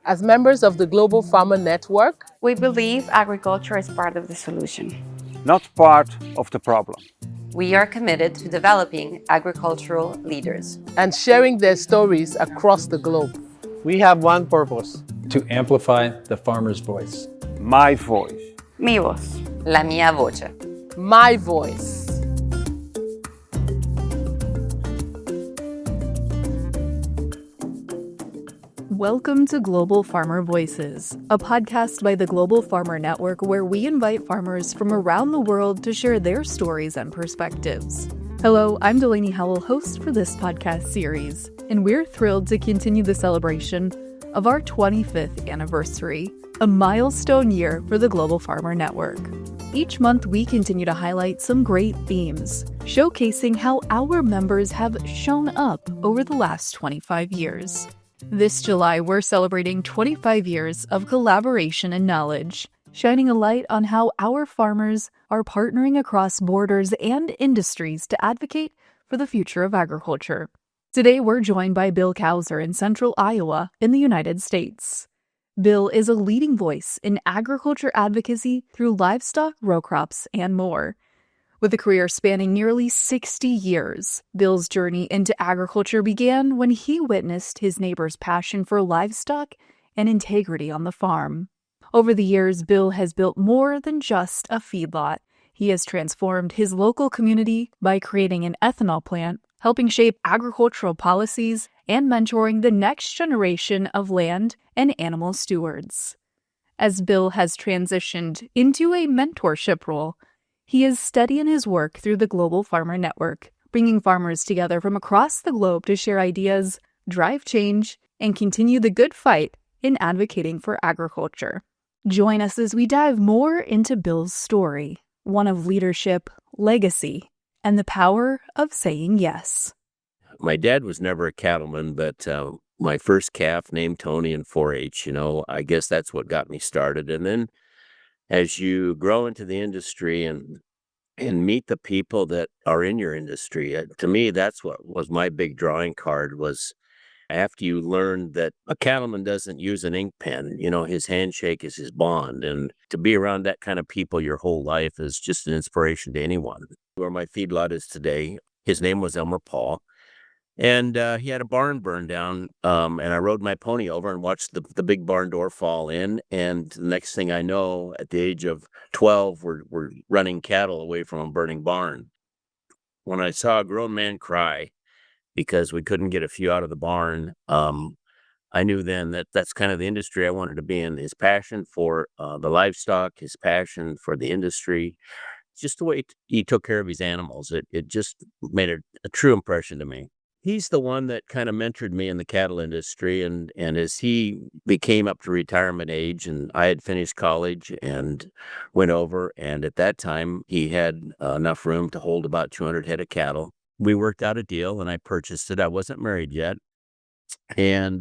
As members of the Global Farmer Network, we believe agriculture is part of the solution, not part of the problem. We are committed to developing agricultural leaders and sharing their stories across the globe. We have one purpose: to amplify the farmer's voice. My voice. Mi voz. La mia voce. My voice. Welcome to Global Farmer Voices, a podcast by the Global Farmer Network where we invite farmers from around the world to share their stories and perspectives. Hello, I'm Delaney Howell, host for this podcast series, and we're thrilled to continue the celebration of our 25th anniversary, a milestone year for the Global Farmer Network. Each month, we continue to highlight some great themes, showcasing how our members have shown up over the last 25 years. This July, we're celebrating 25 years of collaboration and knowledge, shining a light on how our farmers are partnering across borders and industries to advocate for the future of agriculture. Today, we're joined by Bill Couser in central Iowa in the United States. Bill is a leading voice in agriculture advocacy through livestock, row crops, and more. With a career spanning nearly 60 years, Bill's journey into agriculture began when he witnessed his neighbor's passion for livestock and integrity on the farm. Over the years, Bill has built more than just a feedlot. He has transformed his local community by creating an ethanol plant, helping shape agricultural policies, and mentoring the next generation of land and animal stewards. As Bill has transitioned into a mentorship role, he is steady in his work through the Global Farmer Network, bringing farmers together from across the globe to share ideas, drive change, and continue the good fight in advocating for agriculture. Join us as we dive more into Bill's story, one of leadership, legacy, and the power of saying yes. My dad was never a cattleman, but my first calf named Tony in 4-H, I guess that's what got me started. And then as you grow into the industry and meet the people that are in your industry, to me, that's what was my big drawing card was after you learn that a cattleman doesn't use an ink pen, his handshake is his bond. And to be around that kind of people your whole life is just an inspiration to anyone. Where my feedlot is today, his name was Elmer Paul. And he had a barn burned down, and I rode my pony over and watched the big barn door fall in. And the next thing I know, at the age of 12, we're running cattle away from a burning barn. When I saw a grown man cry because we couldn't get a few out of the barn, I knew then that that's kind of the industry I wanted to be in. His passion for the livestock, his passion for the industry, just the way he took care of his animals. It just made a true impression to me. He's the one that kind of mentored me in the cattle industry, and as he became up to retirement age, and I had finished college and went over, and at that time, he had enough room to hold about 200 head of cattle. We worked out a deal, and I purchased it. I wasn't married yet, and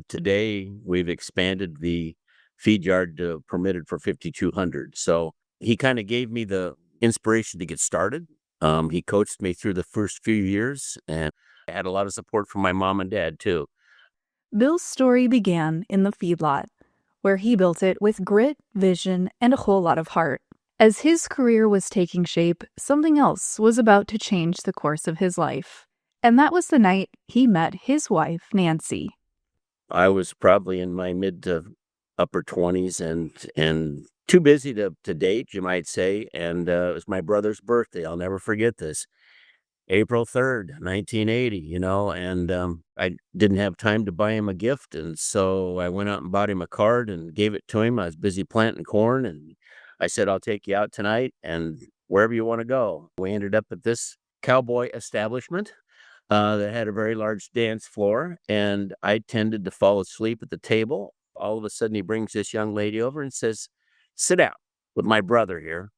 today we've expanded the feed yard permitted for 5,200. So he kind of gave me the inspiration to get started. He coached me through the first few years, and I had a lot of support from my mom and dad, too. Bill's story began in the feedlot, where he built it with grit, vision, and a whole lot of heart. As his career was taking shape, something else was about to change the course of his life. And that was the night he met his wife, Nancy. I was probably in my mid to upper 20s and too busy to date, you might say. And it was my brother's birthday. I'll never forget this. April 3rd, 1980, and I didn't have time to buy him a gift. And so I went out and bought him a card and gave it to him. I was busy planting corn, and I said, I'll take you out tonight and wherever you want to go. We ended up at this cowboy establishment that had a very large dance floor, and I tended to fall asleep at the table. All of a sudden, he brings this young lady over and says, sit down with my brother here.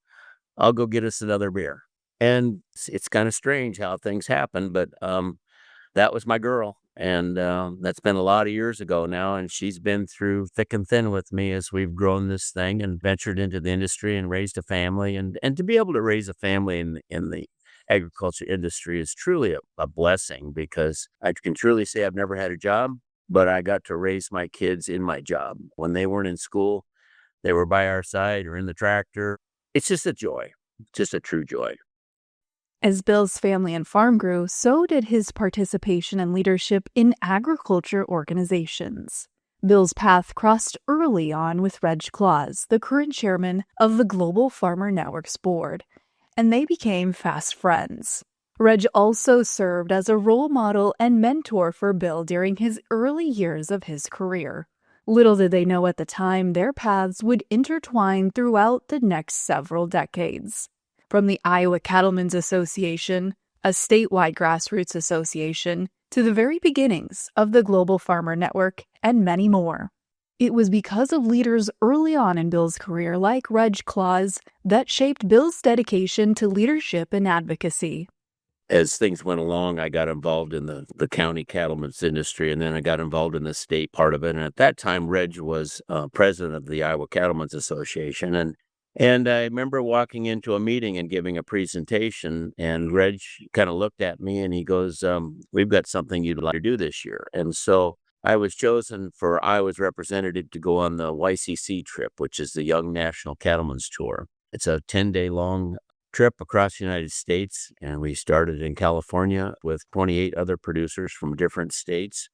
I'll go get us another beer. And it's kind of strange how things happen, but that was my girl. And that's been a lot of years ago now. And she's been through thick and thin with me as we've grown this thing and ventured into the industry and raised a family. And to be able to raise a family in the agriculture industry is truly a blessing, because I can truly say I've never had a job. but I got to raise my kids in my job. When they weren't in school, they were by our side or in the tractor. It's just a joy, just a true joy. As Bill's family and farm grew, so did his participation and leadership in agriculture organizations. Bill's path crossed early on with Reg Claus, the current chairman of the Global Farmer Network's board, and they became fast friends. Reg also served as a role model and mentor for Bill during his early years of his career. Little did they know at the time their paths would intertwine throughout the next several decades. From the Iowa Cattlemen's Association, a statewide grassroots association, to the very beginnings of the Global Farmer Network and many more. It was because of leaders early on in Bill's career like Reg Claus that shaped Bill's dedication to leadership and advocacy. As things went along, I got involved in the county cattlemen's industry, and then I got involved in the state part of it. And at that time, Reg was president of the Iowa Cattlemen's Association. And I remember walking into a meeting and giving a presentation, and Reg kind of looked at me and he goes, we've got something you'd like to do this year. And so I was chosen for Iowa's representative to go on the YCC trip, which is the Young National Cattlemen's Tour. It's a 10-day long trip across the United States, and we started in California with 28 other producers from different states.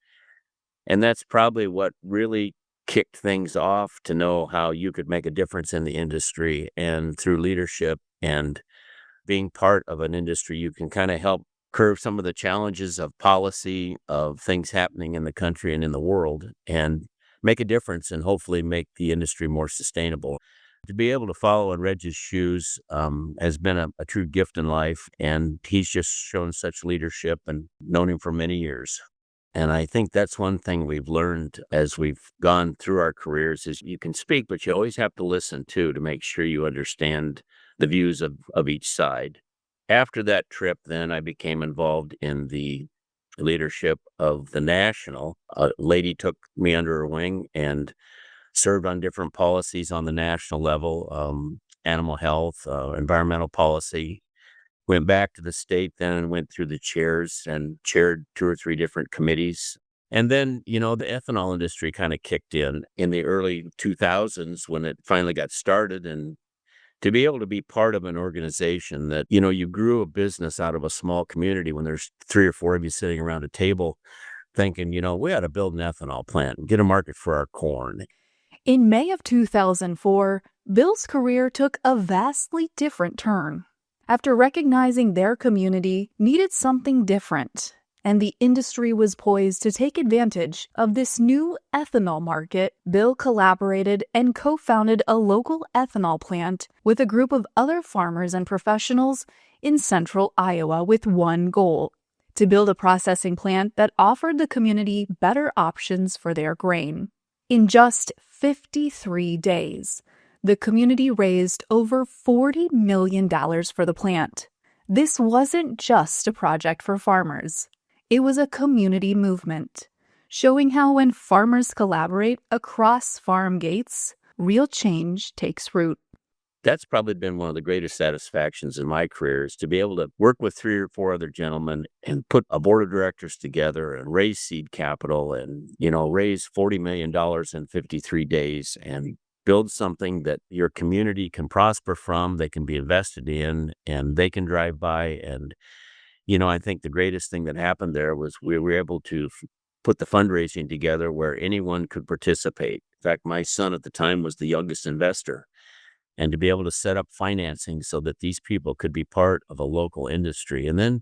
And that's probably what really kicked things off, to know how you could make a difference in the industry. And through leadership and being part of an industry, you can kind of help curb some of the challenges of policy, of things happening in the country and in the world, and make a difference and hopefully make the industry more sustainable. To be able to follow in Reg's shoes has been a true gift in life, and he's just shown such leadership, and known him for many years. And I think that's one thing we've learned as we've gone through our careers is you can speak, but you always have to listen too, to make sure you understand the views of each side. After that trip, then I became involved in the leadership of the national. A lady took me under her wing and served on different policies on the national level, animal health, environmental policy. Went back to the state then and went through the chairs and chaired 2 or 3 different committees. And then, the ethanol industry kind of kicked in the early 2000s when it finally got started. And to be able to be part of an organization that, you grew a business out of a small community when there's 3 or 4 of you sitting around a table thinking, we ought to build an ethanol plant and get a market for our corn. In May of 2004, Bill's career took a vastly different turn. After recognizing their community needed something different, and the industry was poised to take advantage of this new ethanol market, Bill collaborated and co-founded a local ethanol plant with a group of other farmers and professionals in central Iowa with one goal: to build a processing plant that offered the community better options for their grain. In just 53 days, the community raised over $40 million for the plant. This wasn't just a project for farmers. It was a community movement, showing how when farmers collaborate across farm gates, real change takes root. That's probably been one of the greatest satisfactions in my career, is to be able to work with 3 or 4 other gentlemen and put a board of directors together and raise seed capital and, raise $40 million in 53 days and build something that your community can prosper from, they can be invested in, and they can drive by. And, I think the greatest thing that happened there was we were able to put the fundraising together where anyone could participate. In fact, my son at the time was the youngest investor. And to be able to set up financing so that these people could be part of a local industry, and then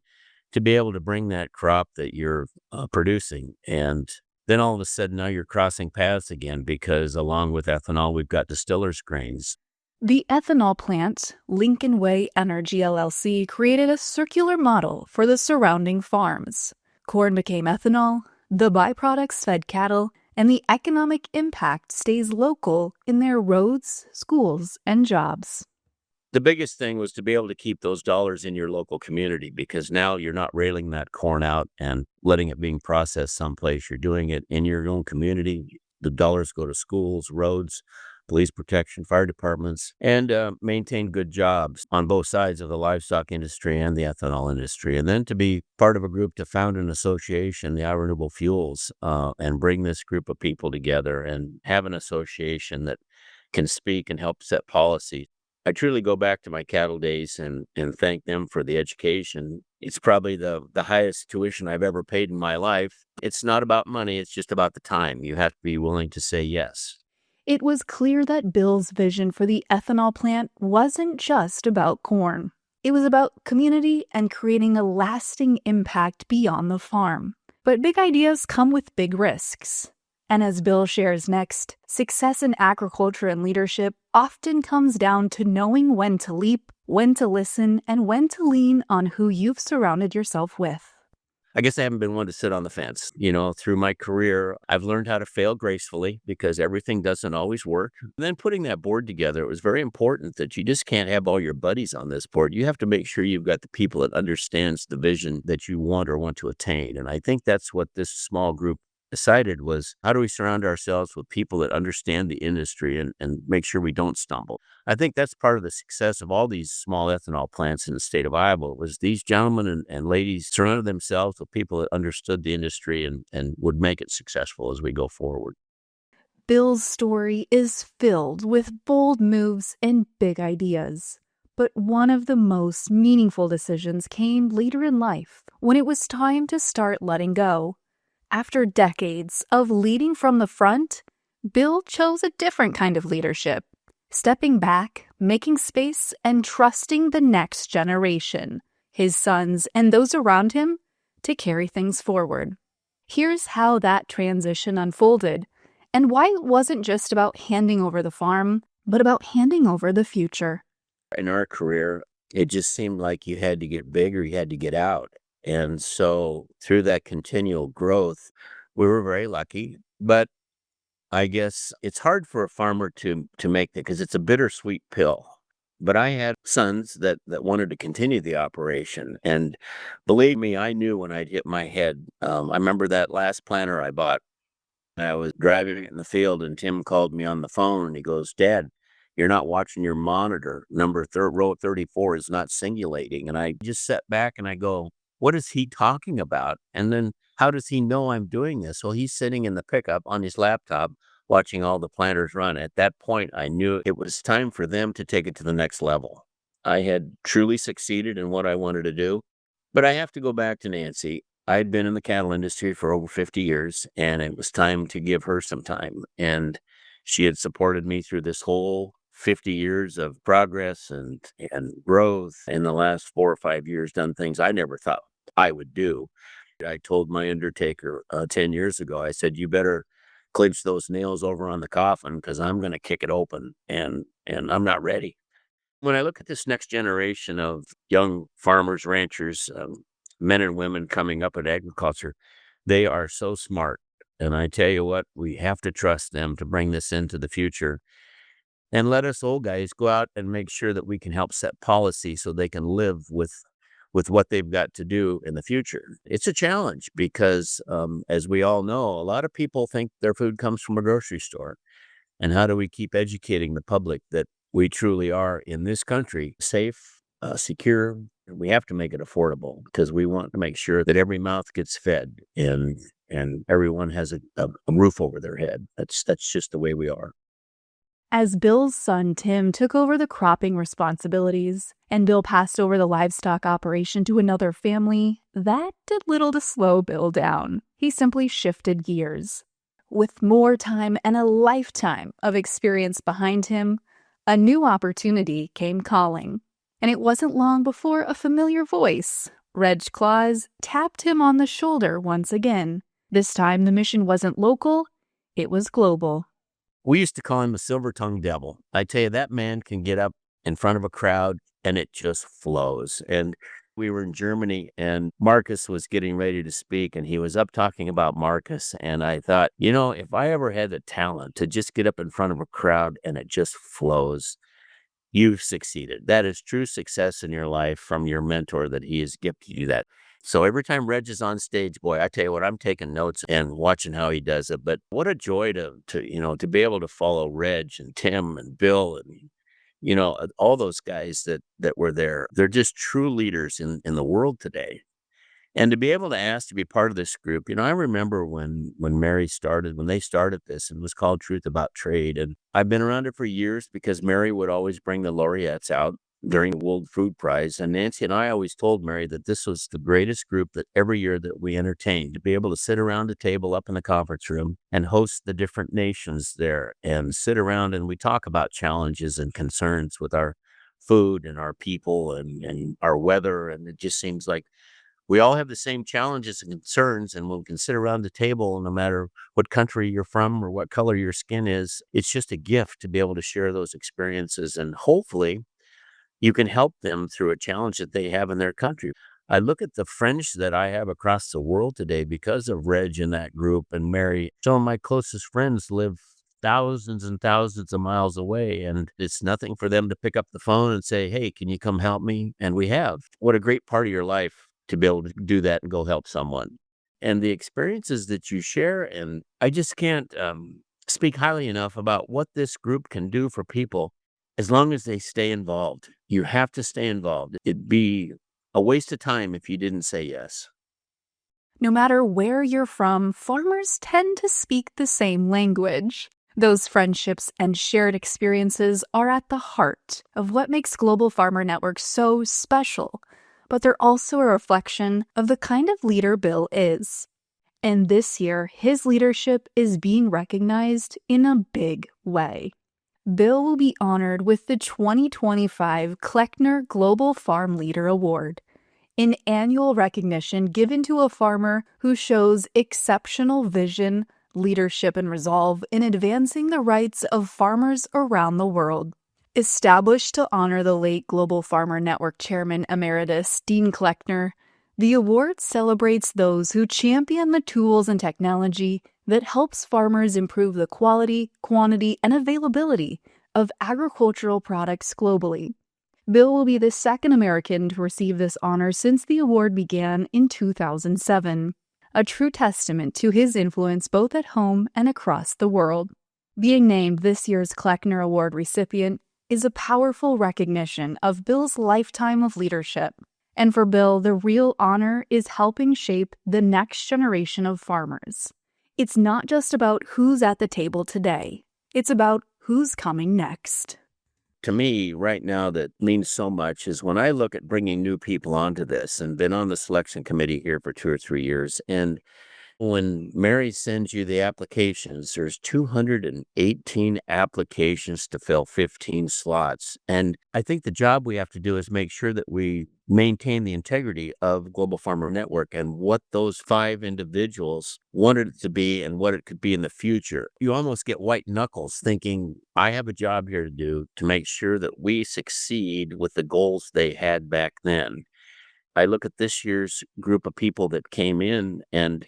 to be able to bring that crop that you're producing. And then all of a sudden now you're crossing paths again, because along with ethanol, we've got distillers' grains. The ethanol plant, Lincoln Way Energy LLC, created a circular model for the surrounding farms. Corn became ethanol, the byproducts fed cattle, and the economic impact stays local in their roads, schools, and jobs. The biggest thing was to be able to keep those dollars in your local community, because now you're not railing that corn out and letting it being processed someplace. You're doing it in your own community. The dollars go to schools, roads, police protection, fire departments, and maintain good jobs on both sides of the livestock industry and the ethanol industry. And then to be part of a group to found an association, the Renewable Fuels, and bring this group of people together and have an association that can speak and help set policy. I truly go back to my cattle days and thank them for the education. It's probably the highest tuition I've ever paid in my life. It's not about money, it's just about the time. You have to be willing to say yes. It was clear that Bill's vision for the ethanol plant wasn't just about corn. It was about community and creating a lasting impact beyond the farm. But big ideas come with big risks. And as Bill shares next, success in agriculture and leadership often comes down to knowing when to leap, when to listen, and when to lean on who you've surrounded yourself with. I guess I haven't been one to sit on the fence. Through my career, I've learned how to fail gracefully because everything doesn't always work. And then putting that board together, it was very important that you just can't have all your buddies on this board. You have to make sure you've got the people that understands the vision that you want or want to attain. And I think that's what this small group decided was, how do we surround ourselves with people that understand the industry and make sure we don't stumble? I think that's part of the success of all these small ethanol plants in the state of Iowa was these gentlemen and ladies surrounded themselves with people that understood the industry and would make it successful as we go forward. Bill's story is filled with bold moves and big ideas. But one of the most meaningful decisions came later in life when it was time to start letting go. After decades of leading from the front, Bill chose a different kind of leadership, stepping back, making space, and trusting the next generation, his sons and those around him, to carry things forward. Here's how that transition unfolded, and why it wasn't just about handing over the farm, but about handing over the future. In our career, it just seemed like you had to get big or you had to get out. And so through that continual growth, we were very lucky. But I guess it's hard for a farmer to make that because it's a bittersweet pill. But I had sons that wanted to continue the operation. And believe me, I knew when I'd hit my head. I remember that last planter I bought. I was driving in the field and Tim called me on the phone and he goes, "Dad, you're not watching your monitor. Row 34 is not singulating." And I just sat back and I go, what is he talking about? And then how does he know I'm doing this? Well, he's sitting in the pickup on his laptop watching all the planters run. At that point, I knew it was time for them to take it to the next level. I had truly succeeded in what I wanted to do. But I have to go back to Nancy. I'd been in the cattle industry for over 50 years, and it was time to give her some time. And she had supported me through this whole 50 years of progress and growth. In the last 4 or 5 years, done things I never thought I would do. I told my undertaker 10 years ago, I said, you better clinch those nails over on the coffin because I'm going to kick it open and I'm not ready. When I look at this next generation of young farmers, ranchers, men and women coming up in agriculture, they are so smart. And I tell you what, we have to trust them to bring this into the future. And let us old guys go out and make sure that we can help set policy so they can live with what they've got to do in the future. It's a challenge because, as we all know, a lot of people think their food comes from a grocery store. And how do we keep educating the public that we truly are in this country safe, secure? We have to make it affordable because we want to make sure that every mouth gets fed and everyone has a roof over their head. That's just the way we are. As Bill's son Tim took over the cropping responsibilities and Bill passed over the livestock operation to another family, that did little to slow Bill down. He simply shifted gears. With more time and a lifetime of experience behind him, a new opportunity came calling. And it wasn't long before a familiar voice, Reg Claus, tapped him on the shoulder once again. This time the mission wasn't local, it was global. We used to call him the silver-tongued devil. I tell you, that man can get up in front of a crowd and it just flows. And we were in Germany and Marcus was getting ready to speak and he was up talking about Marcus. And I thought, if I ever had the talent to just get up in front of a crowd and it just flows, you've succeeded. That is true success in your life from your mentor that he has gifted you that. So every time Reg is on stage, boy, I tell you what, I'm taking notes and watching how he does it. But what a joy to be able to follow Reg and Tim and Bill and all those guys that were there. They're just true leaders in the world today. And to be able to ask to be part of this group, I remember when Mary started, when they started this, and it was called Truth About Trade. And I've been around it for years because Mary would always bring the laureates out during the World Food Prize. And Nancy and I always told Mary that this was the greatest group that every year that we entertained, to be able to sit around a table up in the conference room and host the different nations there and sit around and we talk about challenges and concerns with our food and our people and our weather. And it just seems like we all have the same challenges and concerns, and when we can sit around the table, no matter what country you're from or what color your skin is, it's just a gift to be able to share those experiences. And hopefully you can help them through a challenge that they have in their country. I look at the friends that I have across the world today because of Reg and that group and Mary. Some of my closest friends live thousands and thousands of miles away, and it's nothing for them to pick up the phone and say, hey, can you come help me? And we have. What a great part of your life to be able to do that and go help someone. And the experiences that you share, and I just can't speak highly enough about what this group can do for people as long as they stay involved. You have to stay involved. It'd be a waste of time if you didn't say yes. No matter where you're from, farmers tend to speak the same language. Those friendships and shared experiences are at the heart of what makes Global Farmer Network so special, but they're also a reflection of the kind of leader Bill is. And this year, his leadership is being recognized in a big way. Bill will be honored with the 2025 Kleckner Global Farm Leader Award, an annual recognition given to a farmer who shows exceptional vision, leadership, and resolve in advancing the rights of farmers around the world. Established to honor the late Global Farmer Network Chairman Emeritus Dean Kleckner, the award celebrates those who champion the tools and technology that helps farmers improve the quality, quantity, and availability of agricultural products globally. Bill will be the second American to receive this honor since the award began in 2007, a true testament to his influence both at home and across the world. Being named this year's Kleckner Award recipient is a powerful recognition of Bill's lifetime of leadership. And for Bill, the real honor is helping shape the next generation of farmers. It's not just about who's at the table today. It's about who's coming next. To me, right now, that means so much is when I look at bringing new people onto this, and been on the selection committee here for 2 or 3 years, and when Mary sends you the applications, there's 218 applications to fill 15 slots. And I think the job we have to do is make sure that we maintain the integrity of Global Farmer Network and what those 5 individuals wanted it to be and what it could be in the future. You almost get white knuckles thinking, I have a job here to do to make sure that we succeed with the goals they had back then. I look at this year's group of people that came in and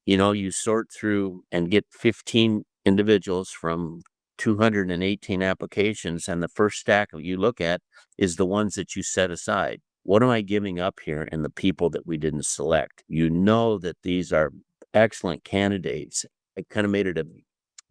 you sort through and get 15 individuals from 218 applications, and the first stack that you look at is the ones that you set aside. What am I giving up here in the people that we didn't select? You know that these are excellent candidates. I kind of made it a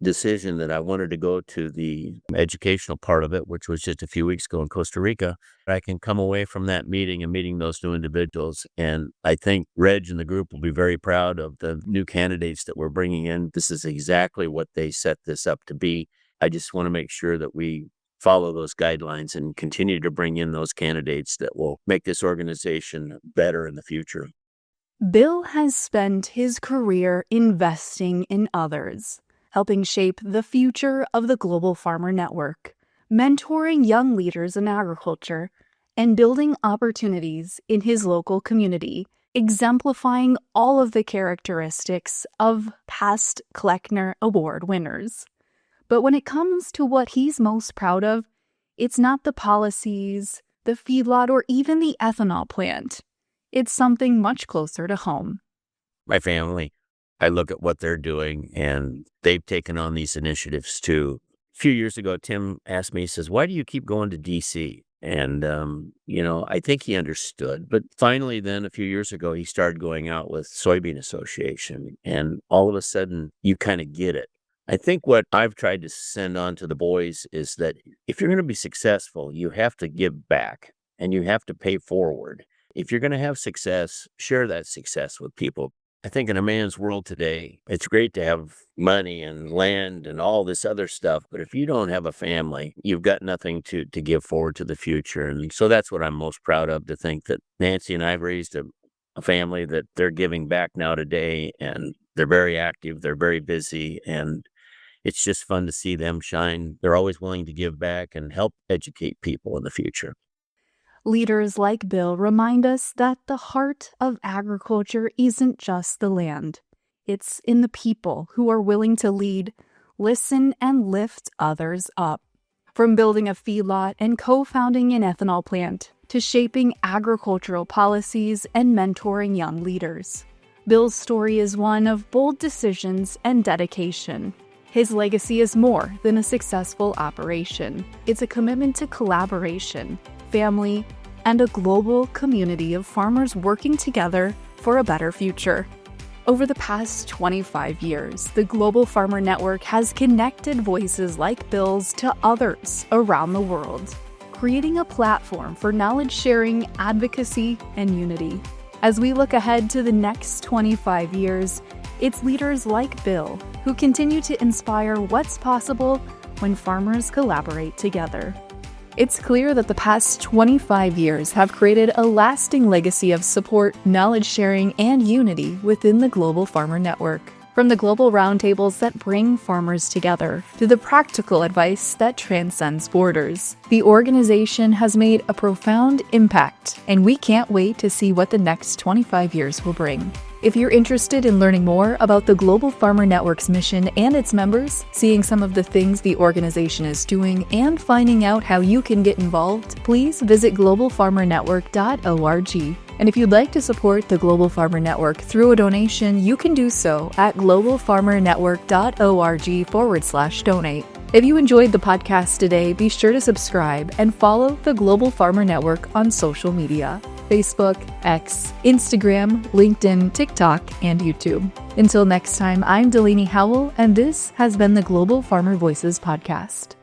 decision that I wanted to go to the educational part of it, which was just a few weeks ago in Costa Rica. I can come away from that meeting and meeting those new individuals. And I think Reg and the group will be very proud of the new candidates that we're bringing in. This is exactly what they set this up to be. I just want to make sure that we follow those guidelines and continue to bring in those candidates that will make this organization better in the future. Bill has spent his career investing in others, helping shape the future of the Global Farmer Network, mentoring young leaders in agriculture, and building opportunities in his local community, exemplifying all of the characteristics of past Kleckner Award winners. But when it comes to what he's most proud of, it's not the policies, the feedlot, or even the ethanol plant. It's something much closer to home. My family. I look at what they're doing, and they've taken on these initiatives too. A few years ago, Tim asked me, he says, why do you keep going to D.C.? And, I think he understood. But finally, then a few years ago, he started going out with Soybean Association. And all of a sudden, you kind of get it. I think what I've tried to send on to the boys is that if you're going to be successful, you have to give back and you have to pay forward. If you're going to have success, share that success with people. I think in a man's world today, it's great to have money and land and all this other stuff. But if you don't have a family, you've got nothing to give forward to the future. And so that's what I'm most proud of, to think that Nancy and I have raised a family that they're giving back now today. And they're very active. They're very busy. And it's just fun to see them shine. They're always willing to give back and help educate people in the future. Leaders like Bill remind us that the heart of agriculture isn't just the land. It's in the people who are willing to lead, listen, and lift others up. From building a feedlot and co-founding an ethanol plant to shaping agricultural policies and mentoring young leaders, Bill's story is one of bold decisions and dedication. His legacy is more than a successful operation. It's a commitment to collaboration, family, and a global community of farmers working together for a better future. Over the past 25 years, the Global Farmer Network has connected voices like Bill's to others around the world, creating a platform for knowledge sharing, advocacy, and unity. As we look ahead to the next 25 years, it's leaders like Bill who continue to inspire what's possible when farmers collaborate together. It's clear that the past 25 years have created a lasting legacy of support, knowledge sharing, and unity within the Global Farmer Network. From the global roundtables that bring farmers together to the practical advice that transcends borders, the organization has made a profound impact, and we can't wait to see what the next 25 years will bring. If you're interested in learning more about the Global Farmer Network's mission and its members, seeing some of the things the organization is doing, and finding out how you can get involved, please visit globalfarmernetwork.org. And if you'd like to support the Global Farmer Network through a donation, you can do so at globalfarmernetwork.org/donate. If you enjoyed the podcast today, be sure to subscribe and follow the Global Farmer Network on social media: Facebook, X, Instagram, LinkedIn, TikTok, and YouTube. Until next time, I'm Delaney Howell, and this has been the Global Farmer Voices podcast.